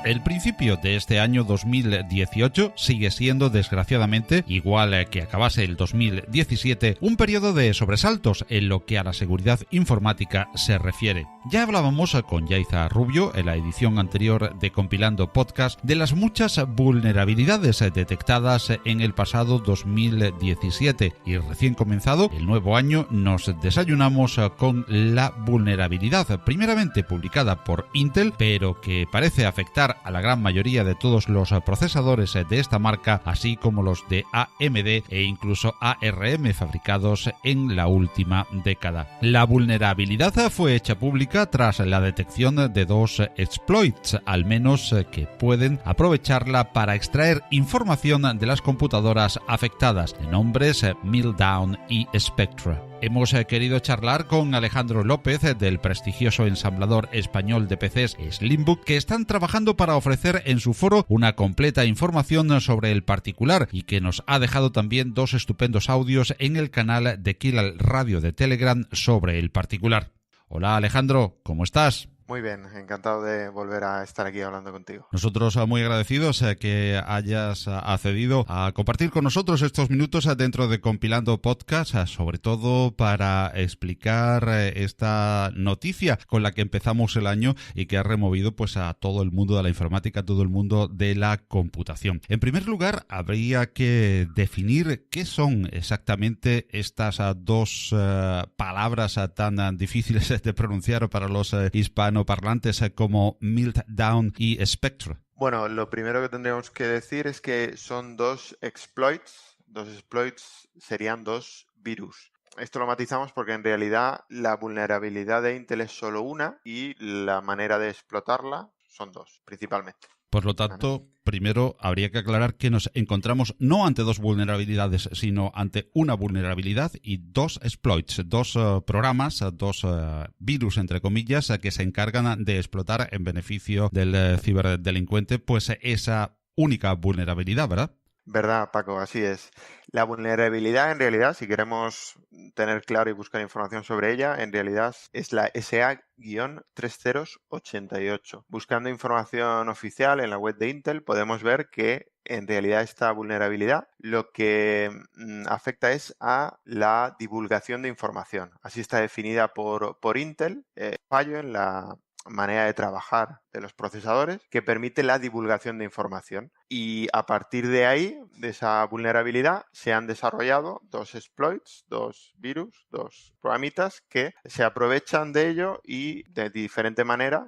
El principio de este año 2018 sigue siendo, desgraciadamente, igual que acabase el 2017, un periodo de sobresaltos en lo que a la seguridad informática se refiere. Ya hablábamos con Yaiza Rubio en la edición anterior de Compilando Podcast de las muchas vulnerabilidades detectadas en el pasado 2017, y recién comenzado el nuevo año nos desayunamos con la vulnerabilidad primeramente publicada por Intel, pero que parece afectar a la gran mayoría de todos los procesadores de esta marca, así como los de AMD e incluso ARM fabricados en la última década. La vulnerabilidad fue hecha pública tras la detección de 2 exploits, al menos, que pueden aprovecharla para extraer información de las computadoras afectadas, de nombres Meltdown y Spectre. Hemos querido charlar con Alejandro López del prestigioso ensamblador español de PCs Slimbook, que están trabajando para ofrecer en su foro una completa información sobre el particular y que nos ha dejado también 2 estupendos audios en el canal de Kill Radio de Telegram sobre el particular. Hola Alejandro, ¿cómo estás? Muy bien, encantado de volver a estar aquí hablando contigo. Nosotros muy agradecidos que hayas accedido a compartir con nosotros estos minutos dentro de Compilando Podcast, sobre todo para explicar esta noticia con la que empezamos el año y que ha removido pues a todo el mundo de la informática, a todo el mundo de la computación. En primer lugar, habría que definir qué son exactamente estas dos palabras tan difíciles de pronunciar para los hispanoparlantes como Meltdown y Spectre. Bueno, lo primero que tendríamos que decir es que son dos exploits. Dos exploits serían dos virus. Esto lo matizamos porque en realidad la vulnerabilidad de Intel es solo una y la manera de explotarla son dos, principalmente. Por lo tanto, primero habría que aclarar que nos encontramos no ante dos vulnerabilidades, sino ante una vulnerabilidad y dos exploits, dos programas, dos virus, entre comillas, que se encargan de explotar en beneficio del ciberdelincuente, pues esa única vulnerabilidad, ¿verdad? Verdad, Paco, así es. La vulnerabilidad, en realidad, si queremos tener claro y buscar información sobre ella, en realidad es la SA-3088. Buscando información oficial en la web de Intel, podemos ver que en realidad esta vulnerabilidad lo que afecta es a la divulgación de información. Así está definida por Intel, fallo en la manera de trabajar de los procesadores que permite la divulgación de información. Y a partir de ahí, de esa vulnerabilidad, se han desarrollado dos exploits, dos virus, dos programitas que se aprovechan de ello y de diferente manera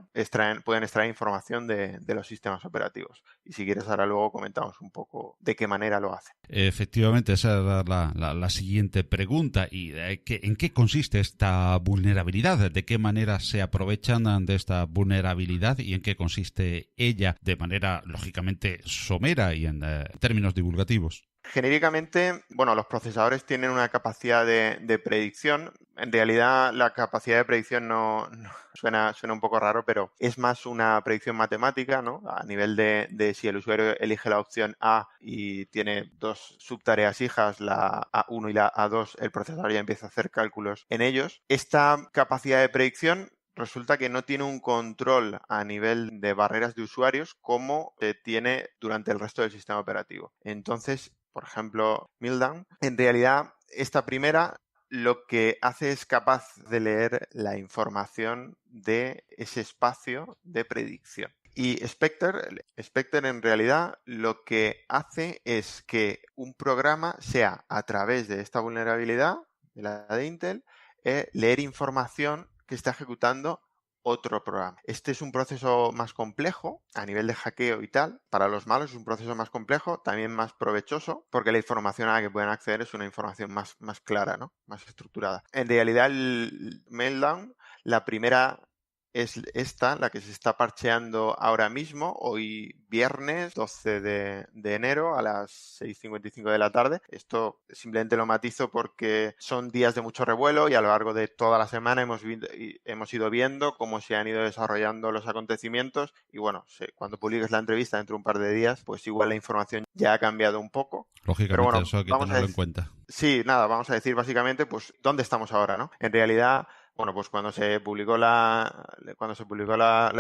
pueden extraer información de los sistemas operativos. Y si quieres, ahora luego comentamos un poco de qué manera lo hacen. Efectivamente, esa era la siguiente pregunta. ¿Y en qué consiste esta vulnerabilidad? ¿De qué manera se aprovechan de esta vulnerabilidad y en qué consiste ella de manera, lógicamente, somera y en términos divulgativos? Genéricamente, bueno, los procesadores tienen una capacidad de predicción. En realidad, la capacidad de predicción no suena un poco raro, pero es más una predicción matemática, ¿no? A nivel de si el usuario elige la opción A y tiene dos subtareas hijas, la A1 y la A2, el procesador ya empieza a hacer cálculos en ellos. Esta capacidad de predicción resulta que no tiene un control a nivel de barreras de usuarios como se tiene durante el resto del sistema operativo. Entonces, por ejemplo, Meltdown, en realidad esta primera lo que hace es capaz de leer la información de ese espacio de predicción. Y Spectre en realidad lo que hace es que un programa sea, a través de esta vulnerabilidad, de la de Intel, leer información que está ejecutando otro programa. Este es un proceso más complejo a nivel de hackeo y tal. Para los malos es un proceso más complejo, también más provechoso, porque la información a la que pueden acceder es una información más clara, ¿no? Más estructurada. En realidad el Meltdown, la primera es esta, la que se está parcheando ahora mismo, hoy viernes 12 de enero a las 6:55 de la tarde. Esto simplemente lo matizo porque son días de mucho revuelo y a lo largo de toda la semana hemos ido viendo cómo se han ido desarrollando los acontecimientos y bueno, cuando publiques la entrevista dentro de un par de días, pues igual la información ya ha cambiado un poco. Lógicamente, pero bueno, eso hay que tenerlo en cuenta. Sí, nada, vamos a decir básicamente pues dónde estamos ahora, ¿no? En realidad, bueno, pues cuando se publicó la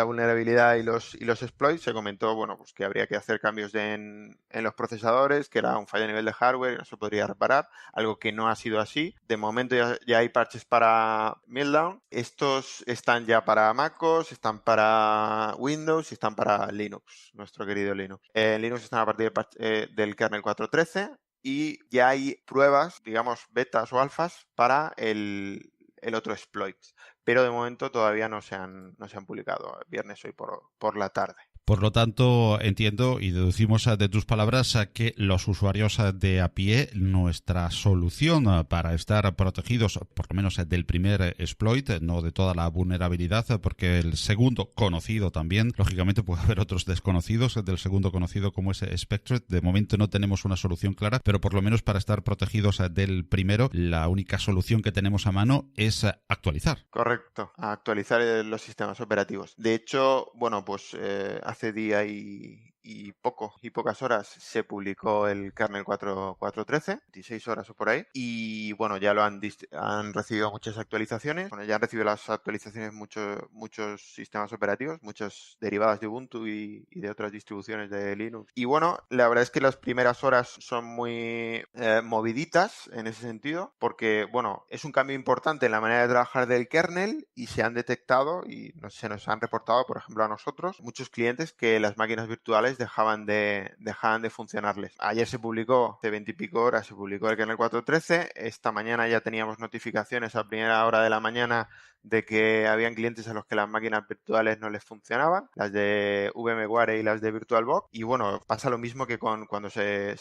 vulnerabilidad y los exploits, se comentó, bueno, pues que habría que hacer cambios en los procesadores, que era un fallo a nivel de hardware y no se podría reparar, algo que no ha sido así. De momento ya hay parches para Meltdown. Estos están ya para MacOS, están para Windows y están para Linux, nuestro querido Linux. En Linux están a partir del kernel 4.13 y ya hay pruebas, digamos, betas o alfas para el otro exploit, pero de momento todavía no se han publicado. Viernes hoy por la tarde. Por lo tanto, entiendo y deducimos de tus palabras que los usuarios de a pie, nuestra solución para estar protegidos, por lo menos del primer exploit, no de toda la vulnerabilidad, porque el segundo conocido también, lógicamente puede haber otros desconocidos del segundo conocido como es Spectre. De momento no tenemos una solución clara, pero por lo menos para estar protegidos del primero, la única solución que tenemos a mano es actualizar. Correcto, actualizar los sistemas operativos. De hecho, bueno, pues hace día y pocas horas se publicó el kernel 4.13, 26 horas o por ahí, y bueno, ya lo han recibido muchas actualizaciones. Bueno, ya han recibido las actualizaciones muchos sistemas operativos, muchas derivadas de Ubuntu y de otras distribuciones de Linux. Y bueno, la verdad es que las primeras horas son muy moviditas en ese sentido, porque bueno, es un cambio importante en la manera de trabajar del kernel y se han detectado y se nos han reportado, por ejemplo, a nosotros, muchos clientes que las máquinas virtuales dejaban de funcionarles. Ayer se publicó, hace 20 y pico horas, se publicó el kernel 4.13. Esta mañana ya teníamos notificaciones a primera hora de la mañana de que habían clientes a los que las máquinas virtuales no les funcionaban, las de VMware y las de VirtualBox. Y bueno, pasa lo mismo que cuando se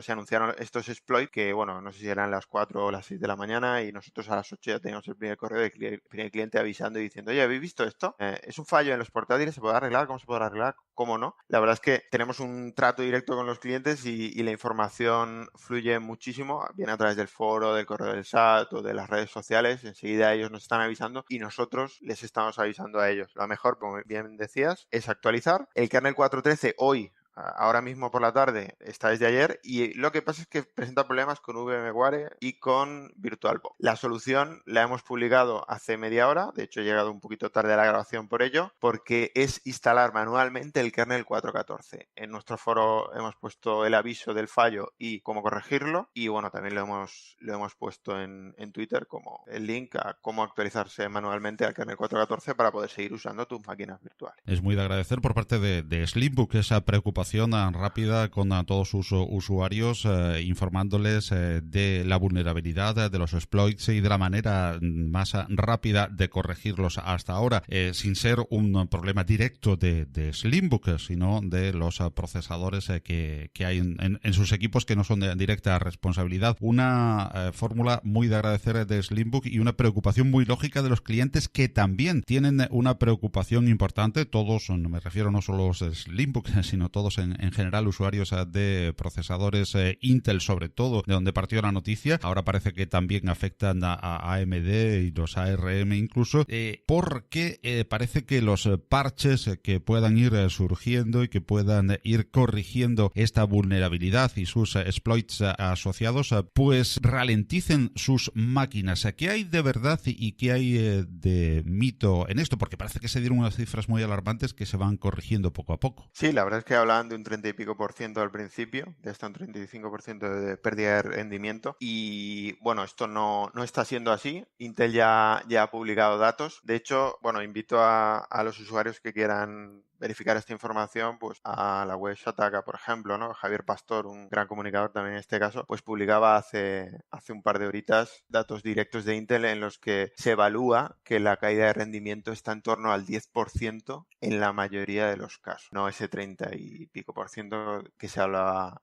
anunciaron estos exploits, que bueno, no sé si eran las 4 o las 6 de la mañana y nosotros a las 8 ya teníamos el primer correo del primer cliente avisando y diciendo, oye, ¿habéis visto esto? Es un fallo en los portátiles, ¿se podrá arreglar? ¿Cómo se podrá arreglar? ¿Cómo no? La verdad es que tenemos un trato directo con los clientes y la información fluye muchísimo, viene a través del foro, del correo del SAT o de las redes sociales. Enseguida ellos nos están avisando y nosotros les estamos avisando a ellos. Lo mejor, como bien decías, es actualizar. El kernel 4.13 hoy, ahora mismo por la tarde, está desde ayer, y lo que pasa es que presenta problemas con VMware y con VirtualBox. La solución la hemos publicado hace media hora, de hecho he llegado un poquito tarde a la grabación por ello, porque es instalar manualmente el kernel 4.14. En nuestro foro hemos puesto el aviso del fallo y cómo corregirlo, y bueno, también lo hemos puesto en Twitter como el link a cómo actualizarse manualmente al kernel 4.14 para poder seguir usando tus máquinas virtuales. Es muy de agradecer por parte de Slimbook esa preocupación rápida con todos sus usuarios, informándoles de la vulnerabilidad, de los exploits y de la manera más rápida de corregirlos hasta ahora, sin ser un problema directo de Slimbook, sino de los procesadores que hay en sus equipos, que no son de directa responsabilidad. Una fórmula muy de agradecer de Slimbook y una preocupación muy lógica de los clientes, que también tienen una preocupación importante. Todos, no me refiero no solo a los Slimbook, sino todos en general, usuarios de procesadores Intel, sobre todo, de donde partió la noticia. Ahora parece que también afectan a AMD y los ARM incluso, porque parece que los parches que puedan ir surgiendo y que puedan ir corrigiendo esta vulnerabilidad y sus exploits asociados, pues ralenticen sus máquinas. ¿Qué hay de verdad y qué hay de mito en esto? Porque parece que se dieron unas cifras muy alarmantes que se van corrigiendo poco a poco. Sí, la verdad es que hablaban de un 30 y pico por ciento al principio, de hasta un 35% de pérdida de rendimiento, y bueno, esto no está siendo así. Intel ya ha publicado datos. De hecho, bueno, invito a los usuarios que quieran verificar esta información, pues a la web Shataka, por ejemplo, ¿no? Javier Pastor, un gran comunicador también en este caso, pues publicaba hace un par de horitas datos directos de Intel en los que se evalúa que la caída de rendimiento está en torno al 10% en la mayoría de los casos, no ese 30 y pico por ciento que se hablaba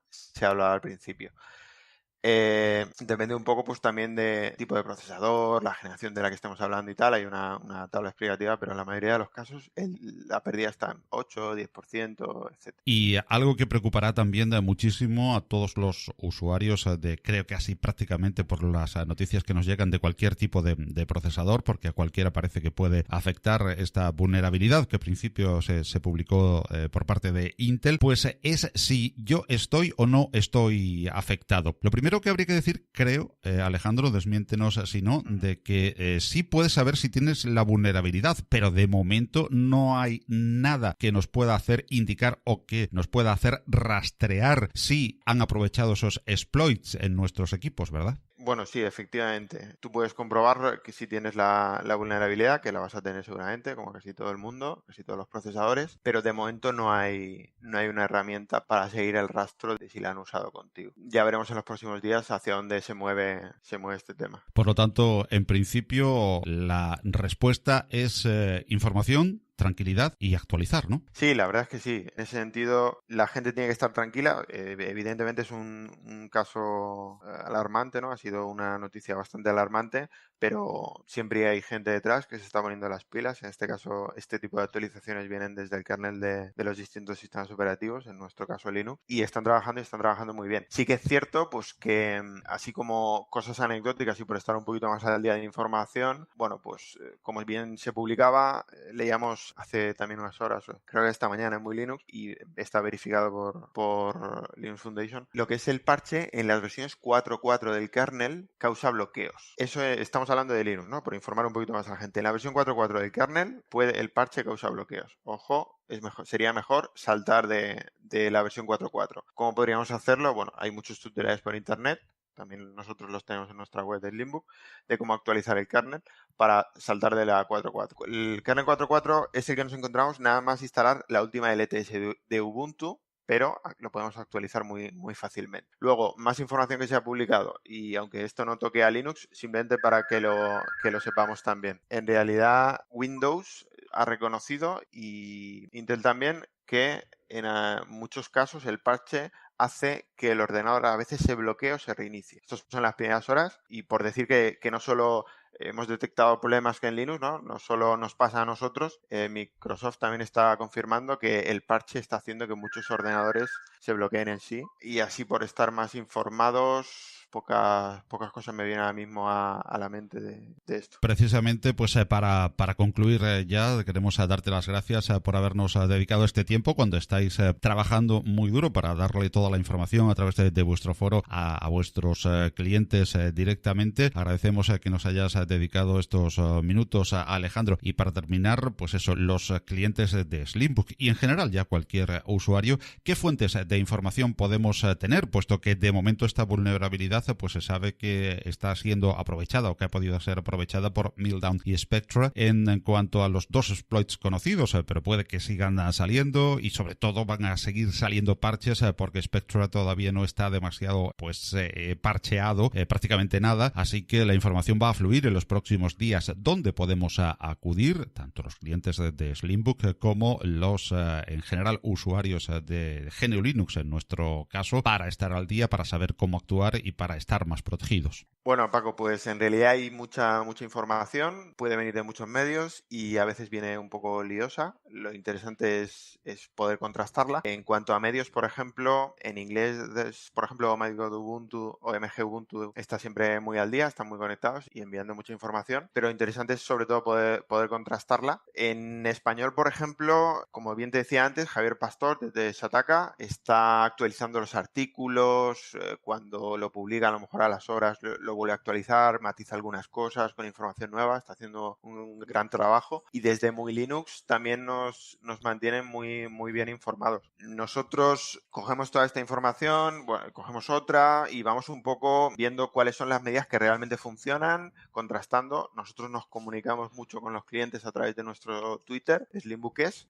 al principio. Depende un poco pues también de tipo de procesador, la generación de la que estemos hablando y tal. Hay una tabla explicativa, pero en la mayoría de los casos la pérdida está en 8, 10%, etc. Y algo que preocupará también muchísimo a todos los usuarios de, creo que así prácticamente por las noticias que nos llegan de cualquier tipo de procesador, porque a cualquiera parece que puede afectar esta vulnerabilidad que al principio se publicó por parte de Intel, pues es si yo estoy o no estoy afectado. Lo primero que habría que decir, creo, Alejandro, desmiéntenos si no, de que sí puedes saber si tienes la vulnerabilidad, pero de momento no hay nada que nos pueda hacer indicar o que nos pueda hacer rastrear si han aprovechado esos exploits en nuestros equipos, ¿verdad? Bueno, sí, efectivamente. Tú puedes comprobar que si tienes la vulnerabilidad, que la vas a tener seguramente, como casi todo el mundo, casi todos los procesadores, pero de momento no hay una herramienta para seguir el rastro de si la han usado contigo. Ya veremos en los próximos días hacia dónde se mueve este tema. Por lo tanto, en principio, la respuesta es información, tranquilidad y actualizar, ¿no? Sí, la verdad es que sí. En ese sentido, la gente tiene que estar tranquila. Evidentemente es un caso alarmante, ¿no? Ha sido una noticia bastante alarmante, pero siempre hay gente detrás que se está poniendo las pilas. En este caso, este tipo de actualizaciones vienen desde el kernel de los distintos sistemas operativos, en nuestro caso Linux, y están trabajando muy bien. Sí que es cierto, pues que así como cosas anecdóticas y por estar un poquito más al día de información, bueno, pues como bien se publicaba, leíamos publicamos hace también unas horas, creo que esta mañana en Muy Linux, y está verificado por Linux Foundation, lo que es el parche en las versiones 4.4 del kernel causa bloqueos. Eso estamos hablando de Linux, ¿no? Por informar un poquito más a la gente. En la versión 4.4 del kernel el parche causa bloqueos. Ojo, sería mejor saltar de la versión 4.4. ¿Cómo podríamos hacerlo? Bueno, hay muchos tutoriales por internet. También nosotros los tenemos en nuestra web del Slimbook, de cómo actualizar el kernel para saltar de la 4.4. El kernel 4.4 es el que nos encontramos nada más instalar la última LTS de Ubuntu, pero lo podemos actualizar muy, muy fácilmente. Luego, más información que se ha publicado, y aunque esto no toque a Linux, simplemente para que lo sepamos también. En realidad, Windows ha reconocido, y Intel también, que en muchos casos el parche hace que el ordenador a veces se bloquee o se reinicie. Estas son las primeras horas, y por decir que no solo hemos detectado problemas que en Linux, no solo nos pasa a nosotros, Microsoft también está confirmando que el parche está haciendo que muchos ordenadores se bloqueen en sí, y así, por estar más informados, pocas cosas me vienen ahora mismo a la mente de esto. Precisamente, pues para concluir ya, queremos darte las gracias por habernos dedicado este tiempo cuando estáis trabajando muy duro para darle toda la información a través de vuestro foro a vuestros clientes directamente. Agradecemos que nos hayas dedicado estos minutos, Alejandro. Y para terminar, pues eso, los clientes de Slimbook y en general ya cualquier usuario, ¿qué fuentes de información podemos tener? Puesto que de momento esta vulnerabilidad pues se sabe que está siendo aprovechada o que ha podido ser aprovechada por Meltdown y Spectre en cuanto a los dos exploits conocidos, pero puede que sigan saliendo, y sobre todo van a seguir saliendo parches porque Spectre todavía no está demasiado parcheado, prácticamente nada, así que la información va a fluir en los próximos días. ¿Dónde podemos acudir? Tanto los clientes de Slimbook como los en general usuarios de GNU Linux en nuestro caso, para estar al día, para saber cómo actuar y para estar más protegidos. Bueno, Paco, pues en realidad hay mucha información, puede venir de muchos medios y a veces viene un poco liosa. Lo interesante es poder contrastarla. En cuanto a medios, por ejemplo, en inglés, por ejemplo, MyGod Ubuntu o MG Ubuntu está siempre muy al día, están muy conectados y enviando mucha información, pero lo interesante es sobre todo poder contrastarla. En español, por ejemplo, como bien te decía antes, Javier Pastor desde Shataka está actualizando los artículos, cuando lo publica a lo mejor a las horas lo vuelve a actualizar, matiza algunas cosas con información nueva, está haciendo un gran trabajo, y desde Muy Linux también nos mantienen muy, muy bien informados. Nosotros cogemos toda esta información, cogemos otra y vamos un poco viendo cuáles son las medidas que realmente funcionan, contrastando. Nosotros nos comunicamos mucho con los clientes a través de nuestro Twitter, Slimbook es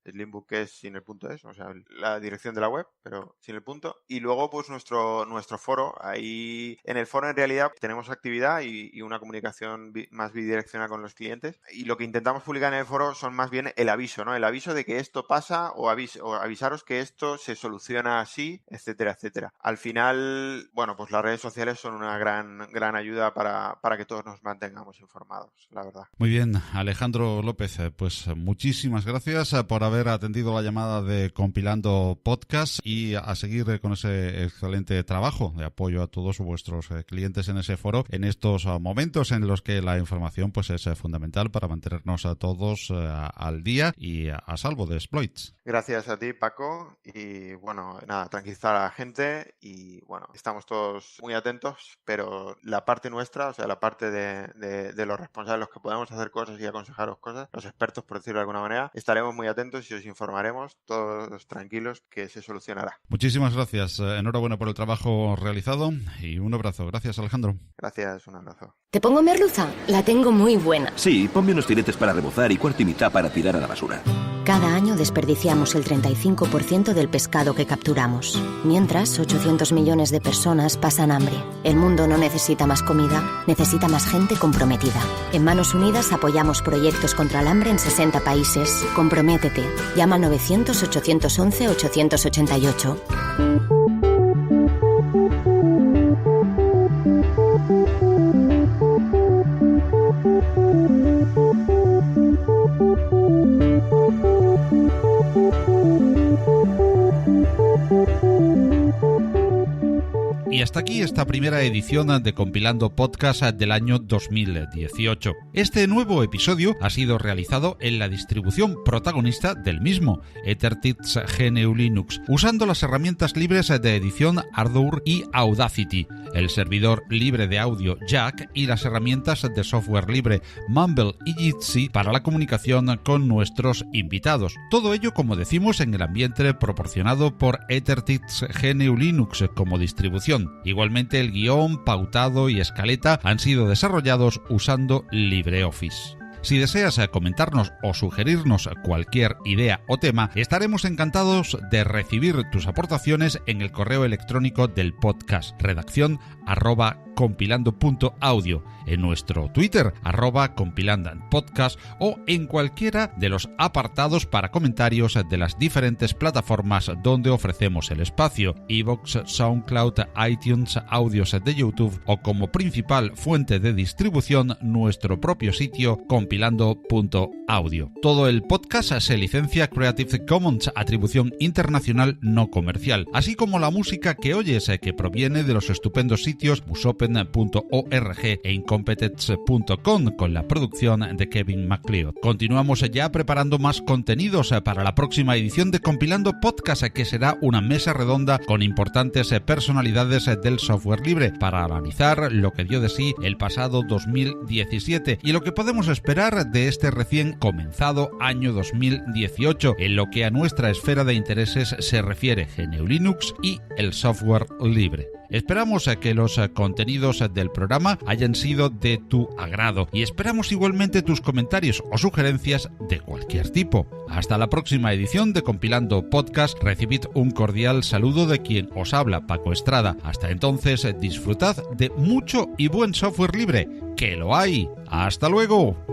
sin el punto es, o sea, la dirección de la web, pero sin el punto, y luego pues nuestro foro. Ahí en el foro en realidad tenemos actividad y una comunicación más bidireccional con los clientes, y lo que intentamos publicar en el foro son más bien el aviso, ¿no? El aviso de que esto pasa o avisaros que esto se soluciona así, etcétera, etcétera. Al final, bueno, pues las redes sociales son una gran ayuda para que todos nos mantengamos informados, la verdad. Muy bien, Alejandro López, pues muchísimas gracias por haber atendido la llamada de Compilando Podcast, y a seguir con ese excelente trabajo de apoyo a todos vuestros clientes en ese foro en estos momentos en los que la información pues es fundamental para mantenernos a todos al día y a salvo de exploits. Gracias a ti, Paco, y bueno, nada, tranquilizar a la gente, y bueno, estamos todos muy atentos, pero la parte nuestra, o sea, la parte de los responsables, los que podemos hacer cosas y aconsejaros cosas, los expertos, por decirlo de alguna manera, estaremos muy atentos y os informaremos, todos tranquilos, que se solucionará. Muchísimas gracias, enhorabuena por el trabajo realizado y un abrazo. Gracias, Alejandro. Gracias, un abrazo. ¿Te pongo merluza? La tengo muy buena. Sí, ponme unos filetes para rebozar y cuarto y mitad para tirar a la basura. Cada año desperdiciamos el 35% del pescado que capturamos. Mientras, 800 millones de personas pasan hambre. El mundo no necesita más comida, necesita más gente comprometida. En Manos Unidas apoyamos proyectos contra el hambre en 60 países. Comprométete. Llama al 900-811-888. hasta aquí esta primera edición de Compilando Podcast del año 2018. Este nuevo episodio ha sido realizado en la distribución protagonista del mismo, EtherTix GNU Linux, usando las herramientas libres de edición Ardour y Audacity, el servidor libre de audio Jack y las herramientas de software libre Mumble y Jitsi para la comunicación con nuestros invitados. Todo ello, como decimos, en el ambiente proporcionado por EtherTix GNU Linux como distribución. Igualmente, el guión, pautado y escaleta han sido desarrollados usando LibreOffice. Si deseas comentarnos o sugerirnos cualquier idea o tema, estaremos encantados de recibir tus aportaciones en el correo electrónico del podcast, redacción@compilando.audio, en nuestro Twitter, @compilandopodcast, o en cualquiera de los apartados para comentarios de las diferentes plataformas donde ofrecemos el espacio, iVoox, SoundCloud, iTunes, audios de YouTube o como principal fuente de distribución nuestro propio sitio compilando.audio. Todo el podcast se licencia Creative Commons, atribución internacional no comercial, así como la música que oyes que proviene de los estupendos sitios musopen.org e incompetence.com con la producción de Kevin MacLeod. Continuamos ya preparando más contenidos para la próxima edición de Compilando Podcast, que será una mesa redonda con importantes personalidades del software libre para analizar lo que dio de sí el pasado 2017 y lo que podemos esperar de este recién comenzado año 2018 en lo que a nuestra esfera de intereses se refiere, GNU Linux y el software libre. Esperamos que los contenidos del programa hayan sido de tu agrado y esperamos igualmente tus comentarios o sugerencias de cualquier tipo. Hasta la próxima edición de Compilando Podcast. Recibid un cordial saludo de quien os habla, Paco Estrada. Hasta entonces, disfrutad de mucho y buen software libre, que lo hay. ¡Hasta luego!